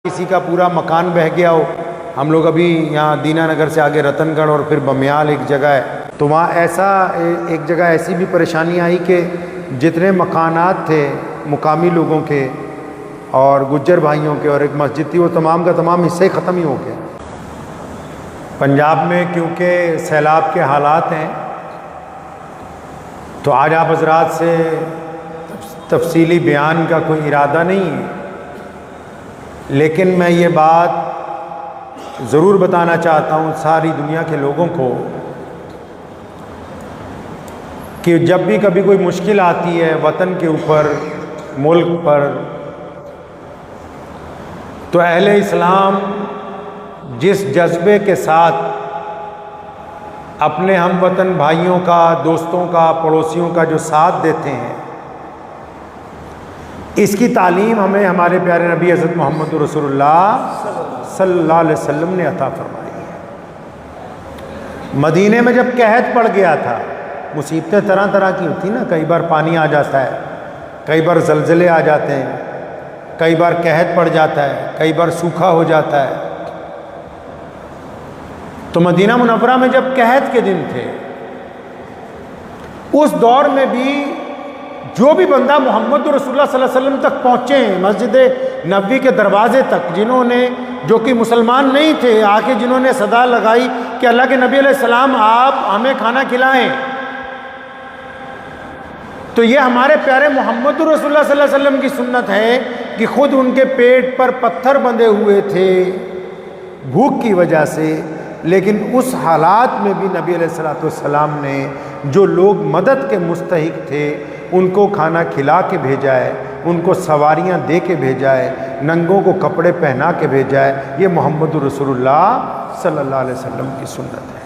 किसी का पूरा मकान बह गया हो। हम लोग अभी यहाँ दीनानगर से आगे रतनगढ़ और फिर बमियाल एक जगह है, तो वहाँ ऐसा एक जगह ऐसी भी परेशानी आई कि जितने मकानात थे मुकामी लोगों के और गुज्जर भाइयों के और एक मस्जिद थी, वो तमाम का तमाम हिस्से ख़त्म ही हो गया। पंजाब में क्योंकि सैलाब के हालात हैं, तो आज आप हज़रात से तफसीली बयान का कोई इरादा नहीं है, लेकिन मैं ये बात ज़रूर बताना चाहता हूँ सारी दुनिया के लोगों को कि जब भी कभी कोई मुश्किल आती है वतन के ऊपर, मुल्क पर, तो अहले इस्लाम जिस जज्बे के साथ अपने हम वतन भाइयों का, दोस्तों का, पड़ोसियों का जो साथ देते हैं, इसकी तालीम हमें हमारे प्यारे नबी हज़रत मोहम्मद रसूलुल्लाह सल्लल्लाहु अलैहि वसल्लम ने अता फरमाई है। मदीने में जब कहत पड़ गया था, मुसीबतें तरह तरह की होती ना, कई बार पानी आ जाता है, कई बार ज़लज़ले आ जाते हैं, कई बार कहत पड़ जाता है, कई बार सूखा हो जाता है। तो मदीना मुनव्वरा में जब कहत के दिन थे, उस दौर में भी जो भी बंदा मोहम्मद रसूलुल्लाह सल्लल्लाहु अलैहि वसल्लम तक पहुँचे, मस्जिद नबवी के दरवाजे तक, जिन्होंने, जो कि मुसलमान नहीं थे, आके जिन्होंने सदा लगाई कि अल्लाह के नबी अलैहि सलाम आप हमें खाना खिलाएं, तो ये हमारे प्यारे मोहम्मद रसूलुल्लाह सल्लल्लाहु अलैहि वसल्लम की सुन्नत है कि खुद उनके पेट पर पत्थर बंधे हुए थे भूख की वजह से, लेकिन उस हालात में भी नबी अलैहिस्सलाम ने जो लोग मदद के मुस्तहिक थे उनको खाना खिला के भेजा है, उनको सवारियां दे के भेजा है, नंगों को कपड़े पहना के भेजा है। ये मोहम्मद रसूलुल्लाह सल्लल्लाहु अलैहि वसल्लम की सुन्नत है।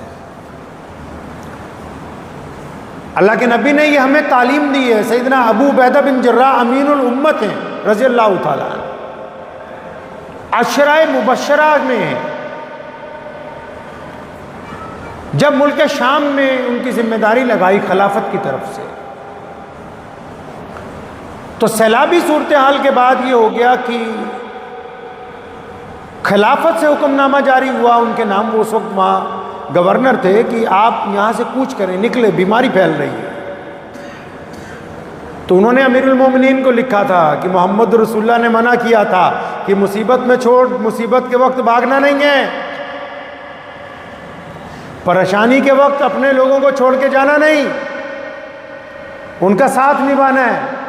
अल्लाह के नबी ने ये हमें तालीम दी है। सैयदना अबू उबैदा बिन जर्राह अमीनुल उम्मत हैं रज़ियल्लाहु ताला, अशराए मुबश्शरा में है। जब मुल्क शाम में उनकी जिम्मेदारी लगाई खिलाफत की तरफ से, तो सैलाबी सूरत हाल के बाद ये हो गया कि खिलाफत से हुक्मनामा जारी हुआ उनके नाम, वो उस वक्त वहाँ गवर्नर थे, कि आप यहाँ से कूच करें, निकले, बीमारी फैल रही है। तो उन्होंने अमीरुल मोमिनीन को लिखा था कि मोहम्मद रसूलुल्लाह ने मना किया था कि मुसीबत में छोड़, मुसीबत के वक्त भागना नहीं है, परेशानी के वक्त अपने लोगों को छोड़ के जाना नहीं, उनका साथ निभाना है।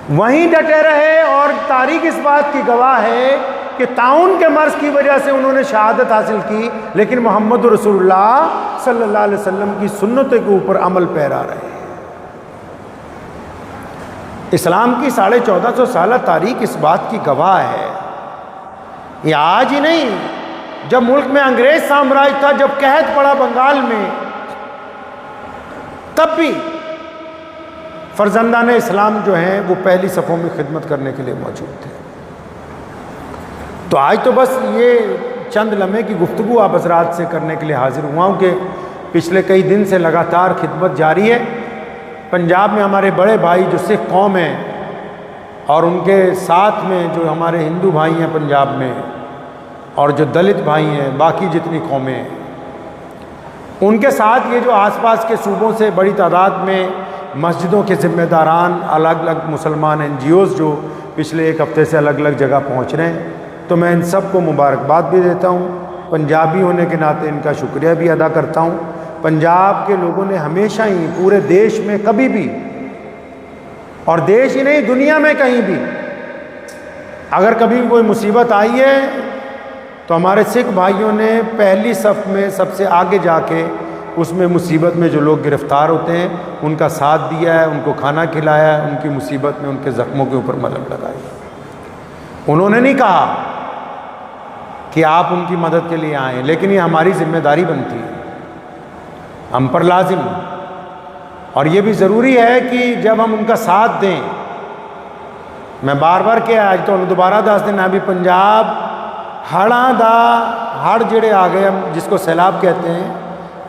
वहीं डटे रहे और तारीख इस बात की गवाह है कि ताउन के मर्ज की वजह से उन्होंने शहादत हासिल की, लेकिन मोहम्मद रसूलुल्लाह सल्लल्लाहु अलैहि वसल्लम की सुन्नतों के ऊपर अमल पैरा रहे। इस्लाम की 1450 साल तारीख इस बात की गवाह है। ये आज ही नहीं, जब मुल्क में अंग्रेज साम्राज्य था, जब कहत पड़ा बंगाल में, तब भी फर्जंदान इस्लाम जो हैं वो पहली सफ़ों में खिदमत करने के लिए मौजूद थे। तो आज तो बस ये चंद लम्हे की गुफ्तगू आप हज़रात से करने के लिए हाजिर हुआ हूँ कि पिछले कई दिन से लगातार खिदमत जारी है। पंजाब में हमारे बड़े भाई जो सिख कौम हैं और उनके साथ में जो हमारे हिंदू भाई हैं पंजाब में, और जो दलित भाई हैं, बाकी जितनी कौमें हैं, उनके साथ ये जो आसपास के सूबों से बड़ी तादाद में मस्जिदों के ज़िम्मेदारान, अलग अलग मुसलमान NGOs जो पिछले एक हफ़्ते से अलग अलग जगह पहुंच रहे हैं, तो मैं इन सब को मुबारकबाद भी देता हूं। पंजाबी होने के नाते इनका शुक्रिया भी अदा करता हूं। पंजाब के लोगों ने हमेशा ही पूरे देश में कभी भी, और देश ही नहीं दुनिया में कहीं भी, अगर कभी कोई मुसीबत आई है तो हमारे सिख भाइयों ने पहली सफ़ में सबसे आगे जाके उसमें मुसीबत में जो लोग गिरफ़्तार होते हैं उनका साथ दिया है, उनको खाना खिलाया है, उनकी मुसीबत में उनके ज़ख्मों के ऊपर मलहम लगाई। उन्होंने नहीं कहा कि आप उनकी मदद के लिए आएँ, लेकिन ये हमारी ज़िम्मेदारी बनती है, हम पर लाजिम, और ये भी ज़रूरी है कि जब हम उनका साथ दें, मैं बार बार क्या आज तो दोबारा दस दिन अभी पंजाब हड़ां दा हड़ जेड़े आ गए, हम जिसको सैलाब कहते हैं,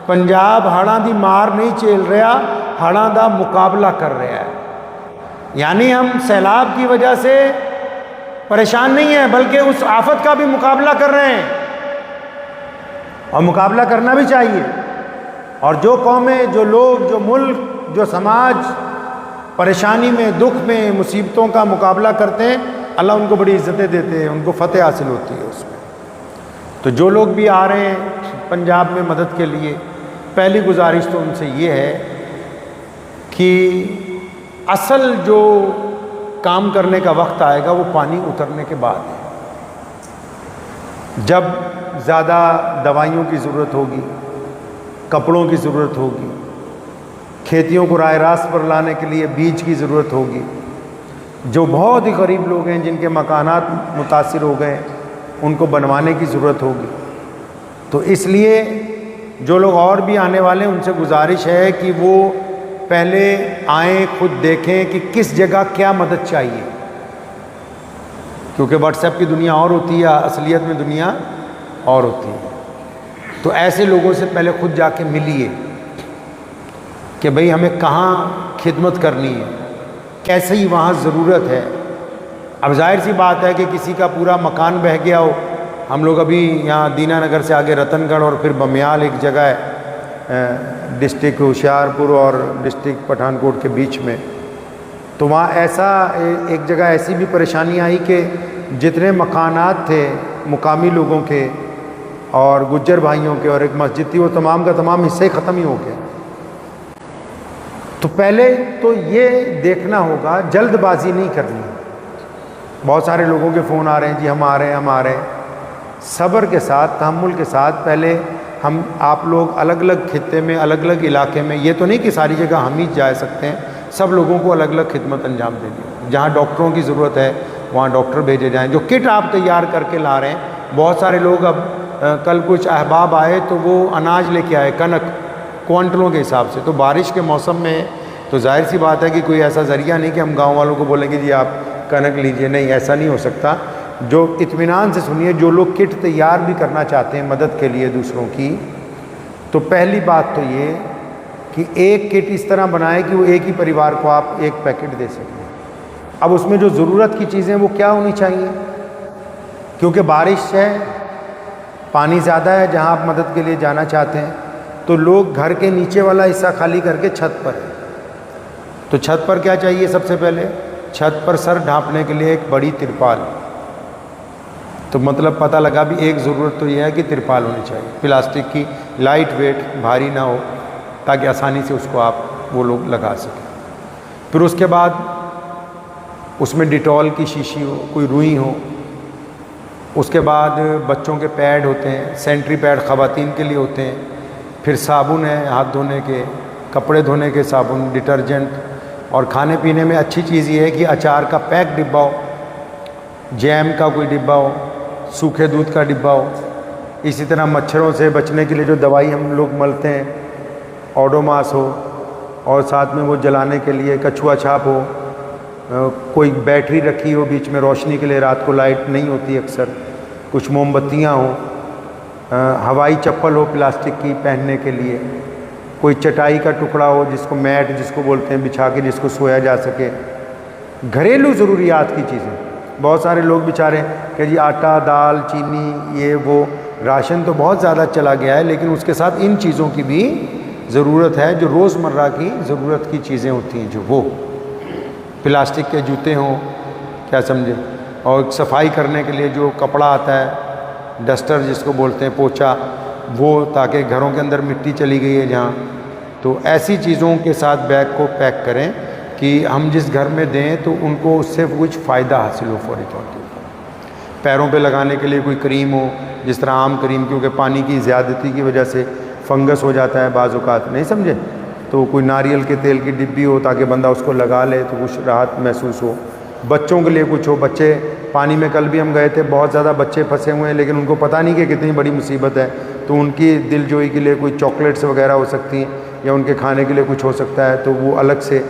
पंजाब हड़ां दी मार नहीं झेल रहा, हड़ां दा मुकाबला कर रहा है। यानी हम सैलाब की वजह से परेशान नहीं है, बल्कि उस आफत का भी मुकाबला कर रहे हैं, और मुकाबला करना भी चाहिए। और जो कौमें, जो लोग, जो मुल्क, जो समाज परेशानी में, दुख में, मुसीबतों का मुकाबला करते हैं, अल्लाह उनको बड़ी इज़्ज़तें देते हैं, उनको फतेह हासिल होती है उसमें। तो जो लोग भी आ रहे हैं पंजाब में मदद के लिए, पहली गुजारिश तो उनसे ये है कि असल जो काम करने का वक्त आएगा वो पानी उतरने के बाद है, जब ज़्यादा दवाइयों की ज़रूरत होगी, कपड़ों की ज़रूरत होगी, खेतियों को राह रास्त पर लाने के लिए बीज की ज़रूरत होगी। जो बहुत ही गरीब लोग हैं जिनके मकानात मुतासिर हो गए, उनको बनवाने की ज़रूरत होगी। तो इसलिए जो लोग और भी आने वाले हैं उनसे गुजारिश है कि वो पहले आएँ, खुद देखें कि किस जगह क्या मदद चाहिए, क्योंकि व्हाट्सएप की दुनिया और होती है, असलियत में दुनिया और होती है। तो ऐसे लोगों से पहले खुद जाके मिलिए कि भाई हमें कहाँ खिदमत करनी है, कैसे ही वहाँ ज़रूरत है। अब जाहिर सी बात है कि किसी का पूरा मकान बह गया हो। हम लोग अभी यहाँ दीनानगर से आगे रतनगढ़ और फिर बमियाल एक जगह है, डिस्ट्रिक्ट होशियारपुर और डिस्ट्रिक्ट पठानकोट के बीच में, तो वहाँ ऐसा एक जगह ऐसी भी परेशानी आई कि जितने मकानात थे मुकामी लोगों के और गुज्जर भाइयों के और एक मस्जिद थी, वो तमाम का तमाम हिस्से ख़त्म ही हो गए। तो पहले तो ये देखना होगा, जल्दबाजी नहीं करनी। बहुत सारे लोगों के फ़ोन आ रहे हैं, जी हम आ रहे हैं, हम आ रहे हैं। सब्र के साथ, तहम्मुल के साथ पहले हम आप लोग अलग अलग खित्ते में, अलग अलग इलाके में, ये तो नहीं कि सारी जगह हम ही जा सकते हैं, सब लोगों को अलग अलग खिदमत अंजाम देनी। जहाँ डॉक्टरों की ज़रूरत है वहाँ डॉक्टर भेजे जाएँ। जो किट आप तैयार करके ला रहे हैं, बहुत सारे लोग अब कल कुछ अहबाब आए तो वो अनाज लेके आए, कनक क्वांटलों के हिसाब से। तो बारिश के मौसम में तो जाहिर सी बात है कि कोई ऐसा ज़रिया नहीं कि हम गांव वालों को बोलेंगे जी आप कनक लीजिए, नहीं, ऐसा नहीं हो सकता। जो इत्मीनान से सुनिए, जो लोग किट तैयार भी करना चाहते हैं मदद के लिए दूसरों की, तो पहली बात तो ये कि एक किट इस तरह बनाए कि वो एक ही परिवार को आप एक पैकेट दे सकें। अब उसमें जो ज़रूरत की चीज़ें वो क्या होनी चाहिए, क्योंकि बारिश है, पानी ज़्यादा है जहाँ आप मदद के लिए जाना चाहते हैं, तो लोग घर के नीचे वाला हिस्सा खाली करके छत पर है। तो छत पर क्या चाहिए? सबसे पहले छत पर सर ढांपने के लिए एक बड़ी तिरपाल। तो मतलब पता लगा भी एक ज़रूरत तो यह है कि तिरपाल होनी चाहिए, प्लास्टिक की, लाइट वेट, भारी ना हो, ताकि आसानी से उसको आप वो लोग लगा सकें। फिर उसके बाद उसमें डिटॉल की शीशी हो, कोई रुई हो। उसके बाद बच्चों के पैड होते हैं, सेंट्री पैड ख़वातीन के लिए होते हैं। फिर साबुन है हाथ धोने के, कपड़े धोने के साबुन, डिटर्जेंट। और खाने पीने में अच्छी चीज़ ये है कि अचार का पैक डिब्बा हो, जैम का कोई डिब्बा हो, सूखे दूध का डिब्बा हो। इसी तरह मच्छरों से बचने के लिए जो दवाई हम लोग मलते हैं, ओडोमास हो, और साथ में वो जलाने के लिए कछुआ छाप हो, कोई बैटरी रखी हो बीच में रोशनी के लिए, रात को लाइट नहीं होती अक्सर, कुछ मोमबत्तियाँ हो, हवाई चप्पल हो प्लास्टिक की पहनने के लिए, कोई चटाई का टुकड़ा हो जिसको मैट जिसको बोलते हैं, बिछा के जिसको सोया जा सके। घरेलू ज़रूरियात की चीज़ें। बहुत सारे लोग बेचारे कि जी आटा, दाल, चीनी, ये वो, राशन तो बहुत ज़्यादा चला गया है, लेकिन उसके साथ इन चीज़ों की भी ज़रूरत है, जो रोज़मर्रा की ज़रूरत की चीज़ें होती हैं, जो वो प्लास्टिक के जूते हों, क्या समझे, और सफाई करने के लिए जो कपड़ा आता है, डस्टर जिसको बोलते हैं, पोछा, वो, ताकि घरों के अंदर मिट्टी चली गई है जहाँ, तो ऐसी चीज़ों के साथ बैग को पैक करें कि हम जिस घर में दें तो उनको उससे कुछ फ़ायदा हासिल हो फौरी तौर पर। पैरों पे लगाने के लिए कोई क्रीम हो, जिस तरह आम क्रीम, क्योंकि पानी की ज़्यादती की वजह से फंगस हो जाता है बाज़ औक़ात, नहीं समझे, तो कोई नारियल के तेल की डिब्बी हो ताकि बंदा उसको लगा ले तो कुछ राहत महसूस हो। बच्चों के लिए कुछ हो, बच्चे पानी में, कल भी हम गए थे, बहुत ज़्यादा बच्चे फंसे हुए हैं, लेकिन उनको पता नहीं कि कितनी बड़ी मुसीबत है, तो उनकी दिलजोई के लिए कोई चॉकलेट्स वगैरह हो सकती हैं, या उनके खाने के लिए कुछ हो सकता है, तो वो अलग से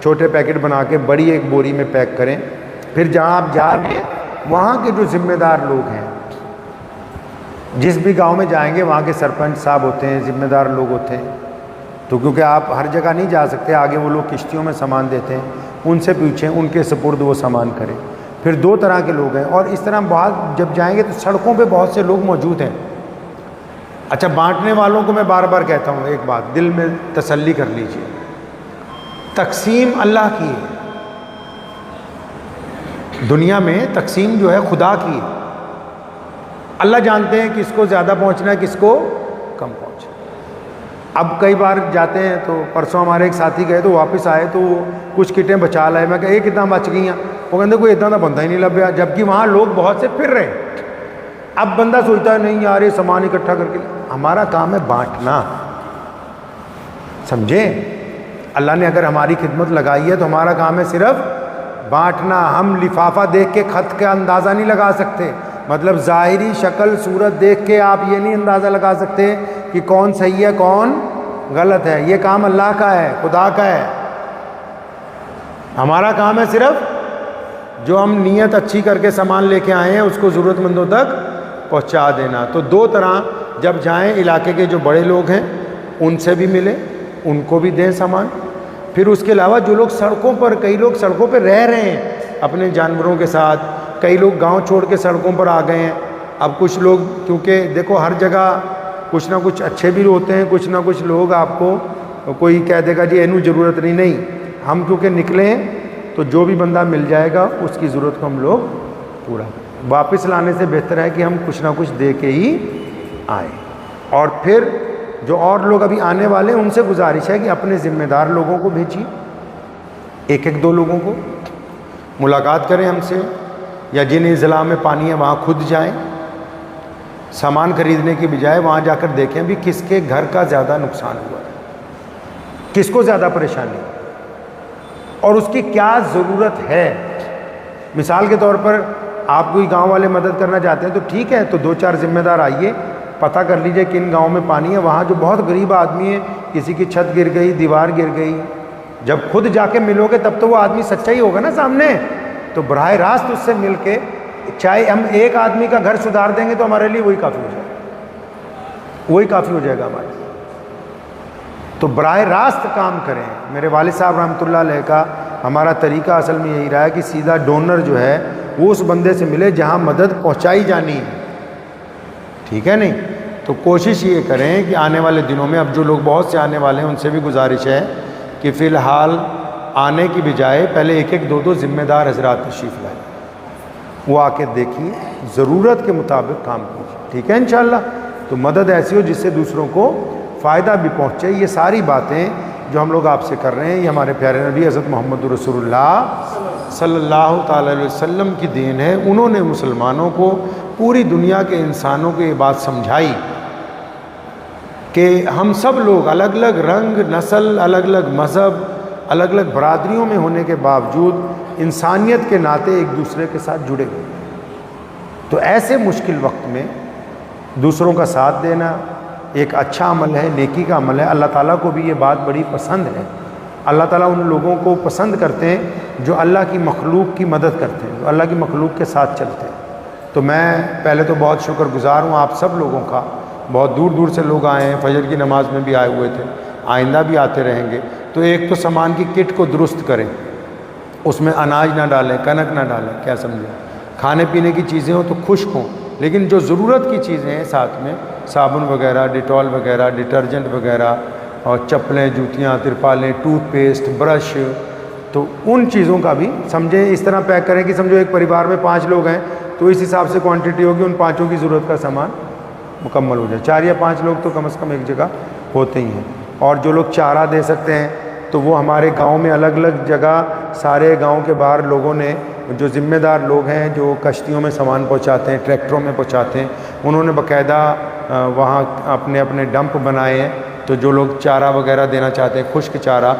छोटे पैकेट बना के बड़ी एक बोरी में पैक करें। फिर जहाँ आप जा रहे हैं वहाँ के जो ज़िम्मेदार लोग हैं, जिस भी गांव में जाएंगे वहाँ के सरपंच साहब होते हैं, ज़िम्मेदार लोग होते हैं, तो क्योंकि आप हर जगह नहीं जा सकते, आगे वो लोग किश्तियों में सामान देते हैं, उनसे पूछें, उनके सपुर्द वो सामान करें। फिर 2 तरह के लोग हैं, और इस तरह बहुत जब जाएंगे तो सड़कों पे बहुत से लोग मौजूद हैं। अच्छा, बांटने वालों को मैं बार बार कहता हूँ एक बात दिल में तसल्ली कर लीजिए, तकसीम अल्लाह की है, दुनिया में तकसीम जो है खुदा की है। अल्लाह जानते हैं किसको ज़्यादा पहुँचना है, किसको कम पहुँचना। अब कई बार जाते हैं तो परसों हमारे एक साथी गए तो वापस आए तो कुछ किटें बचा लाए। मैं कहा ये कितना बच गई हैं? वो कहते कोई इतना बंदा ही नहीं लग गया, जबकि वहाँ लोग बहुत से फिर रहे हैं। अब बंदा सोचता है नहीं यार ये सामान इकट्ठा करके, हमारा काम है बांटना, समझे? अल्लाह ने अगर हमारी खिदमत लगाई है तो हमारा काम है सिर्फ बांटना। हम लिफाफा देख के खत का अंदाज़ा नहीं लगा सकते, मतलब ज़ाहिरी शक्ल सूरत देख के आप ये नहीं अंदाज़ा लगा सकते कि कौन सही है कौन गलत है। ये काम अल्लाह का है, खुदा का है। हमारा काम है सिर्फ जो हम नीयत अच्छी करके सामान लेके आए हैं उसको ज़रूरतमंदों तक पहुंचा देना। तो 2 तरह, जब जाएं इलाके के जो बड़े लोग हैं उनसे भी मिले, उनको भी दें सामान। फिर उसके अलावा जो लोग सड़कों पर, कई लोग सड़कों पर रह रहे हैं अपने जानवरों के साथ, कई लोग गांव छोड़ के सड़कों पर आ गए हैं। अब कुछ लोग, क्योंकि देखो हर जगह कुछ ना कुछ अच्छे भी होते हैं, कुछ ना कुछ लोग आपको कोई कह देगा जी इन्हू ज़रूरत नहीं, हम क्योंकि निकले हैं तो जो भी बंदा मिल जाएगा उसकी ज़रूरत को हम लोग पूरा, वापस लाने से बेहतर है कि हम कुछ ना कुछ दे के ही आए। और फिर जो और लोग अभी आने वाले हैं उनसे गुजारिश है कि अपने ज़िम्मेदार लोगों को भेजिए, 1-2 लोगों को मुलाकात करें हमसे, या जिन ज़िला में पानी है वहाँ खुद जाएं, सामान खरीदने की बजाय वहाँ जाकर देखें भी किसके घर का ज़्यादा नुकसान हुआ है, किसको ज़्यादा परेशानी और उसकी क्या ज़रूरत है। मिसाल के तौर पर आप कोई गांव वाले मदद करना चाहते हैं तो ठीक है, तो 2-4 ज़िम्मेदार आइए, पता कर लीजिए किन गाँव में पानी है, वहाँ जो बहुत गरीब आदमी है, किसी की छत गिर गई, दीवार गिर गई, जब खुद जाके मिलोगे तब तो वो आदमी सच्चा ही होगा ना सामने। तो बराह रास्त उससे मिल के, चाहे हम एक आदमी का घर सुधार देंगे तो हमारे लिए वही काफ़ी हो जाएगा, वही काफ़ी हो जाएगा हमारे लिए। तो बराह रास्त काम करें। मेरे वालिद साहब रहमतुल्लाह अलैह का हमारा तरीका असल में यही रहा है कि सीधा डोनर जो है वो उस बंदे से मिले जहाँ मदद पहुँचाई जानी है, ठीक है नहीं? तो कोशिश ये करें कि आने वाले दिनों में, अब जो लोग बहुत से आने वाले हैं उनसे भी गुजारिश है कि फ़िलहाल आने की बजाय पहले 1-2 ज़िम्मेदार हजरात तशरीफ़ लाएँ, वो आके देखिए, ज़रूरत के मुताबिक काम कीजिए, ठीक है इंशाअल्लाह। तो मदद ऐसी हो जिससे दूसरों को फ़ायदा भी पहुँचे। ये सारी बातें जो हम लोग आपसे कर रहे हैं ये हमारे प्यारे नबी हज़रत मोहम्मद रसूलुल्लाह सल्लल्लाहु ताला अलैहि वसल्लम की देन है। उन्होंने मुसलमानों को, पूरी दुनिया के इंसानों को ये बात समझाई कि हम सब लोग अलग अलग रंग, नस्ल, अलग अलग मज़हब, अलग अलग बरादरियों में होने के बावजूद इंसानियत के नाते एक दूसरे के साथ जुड़े हुए। तो ऐसे मुश्किल वक्त में दूसरों का साथ देना एक अच्छा अमल है, नेकी का अमल है। अल्लाह ताला को भी ये बात बड़ी पसंद है। अल्लाह ताला उन लोगों को पसंद करते हैं जो अल्लाह की मखलूक की मदद करते हैं, जो अल्लाह की मखलूक के साथ चलते हैं। तो मैं पहले तो बहुत शुक्रगुज़ार हूँ आप सब लोगों का। बहुत दूर दूर से लोग आए हैं, फजर की नमाज़ में भी आए हुए थे, आइंदा भी आते रहेंगे। तो एक तो सामान की किट को दुरुस्त करें, उसमें अनाज ना डालें, कनक ना डालें, क्या समझें। खाने पीने की चीज़ें हो तो खुश्क हों, लेकिन जो ज़रूरत की चीज़ें हैं साथ में साबुन वगैरह, डिटॉल वगैरह, डिटर्जेंट वगैरह, और चप्पलें, जूतियाँ, तिरपालें, टूथपेस्ट, ब्रश, तो उन चीज़ों का भी समझें। इस तरह पैक करें कि समझो एक परिवार में 5 लोग हैं तो इस हिसाब से क्वांटिटी होगी, उन 5 की ज़रूरत का सामान मुकम्मल हो जाए। 4 या 5 लोग तो कम से कम एक जगह होते ही हैं। और जो लोग चारा दे सकते हैं तो वो हमारे गांव में अलग अलग जगह, सारे गांव के बाहर लोगों ने, जो ज़िम्मेदार लोग हैं जो कश्तियों में सामान पहुंचाते हैं, ट्रैक्टरों में पहुंचाते हैं, उन्होंने बाकायदा वहाँ अपने अपने डंप बनाए हैं। तो जो लोग चारा वगैरह देना चाहते हैं, खुश्क चारा,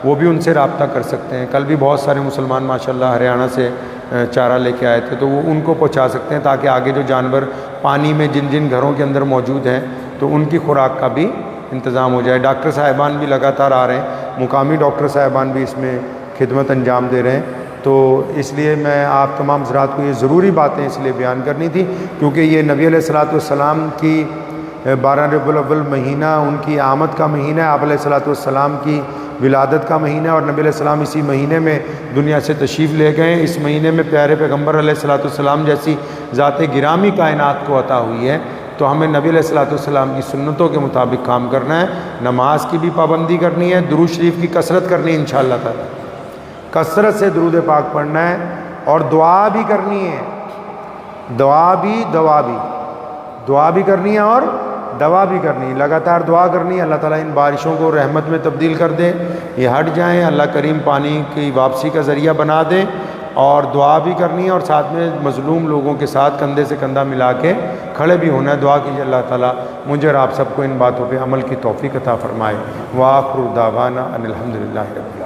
वो भी उनसे रब्ता कर सकते हैं। कल भी बहुत सारे मुसलमान माशाल्लाह हरियाणा से चारा लेके आए थे, तो वो उनको पहुंचा सकते हैं ताकि आगे जो जानवर पानी में जिन जिन घरों के अंदर मौजूद हैं तो उनकी खुराक का भी इंतज़ाम हो जाए। डॉक्टर साहिबान भी लगातार आ रहे हैं, मुकामी डॉक्टर साहिबान भी इसमें खिदमत अंजाम दे रहे हैं। तो इसलिए मैं आप तमाम हज़रात को ये ज़रूरी बातें इसलिए बयान करनी थी क्योंकि ये नबी अलैहिस्सलातु वस्सलाम की 12 रबीउल अव्वल महीना उनकी आमद का महीना है। आप अलैहिस्सलातु वस्सलाम की विलादत का महीना है और नबी अलैहिस्सलाम इसी महीने में दुनिया से तशरीफ़ ले गए। इस महीने में प्यारे पैगम्बर अलैहिस्सलाम जैसी ज़ात गिरामी कायनात को अता हुई है, तो हमें नबी अलैहिस्सलाम की सुन्नतों के मुताबिक काम करना है। नमाज की भी पाबंदी करनी है, दुरूद शरीफ की कसरत करनी है, इंशाअल्लाह ताला कसरत से दुरूद पाक पढ़ना है और दुआ भी करनी है। दुआ भी करनी है और दवा भी करनी है। लगातार दुआ करनी है, अल्लाह ताला इन बारिशों को रहमत में तब्दील कर दे, ये हट जाएं, अल्लाह करीम पानी की वापसी का ज़रिया बना दे। और दुआ भी करनी है और साथ में मज़लूम लोगों के साथ कंधे से कंधा मिला के खड़े भी होना है। दुआ कीजिए अल्लाह ताला मुझे और आप सबको इन बातों पे अमल की तौफीक अता फ़रमाए। व आखिरु दावाना अनिल हम्दुलिल्लाहि रब्बिल आलमीन।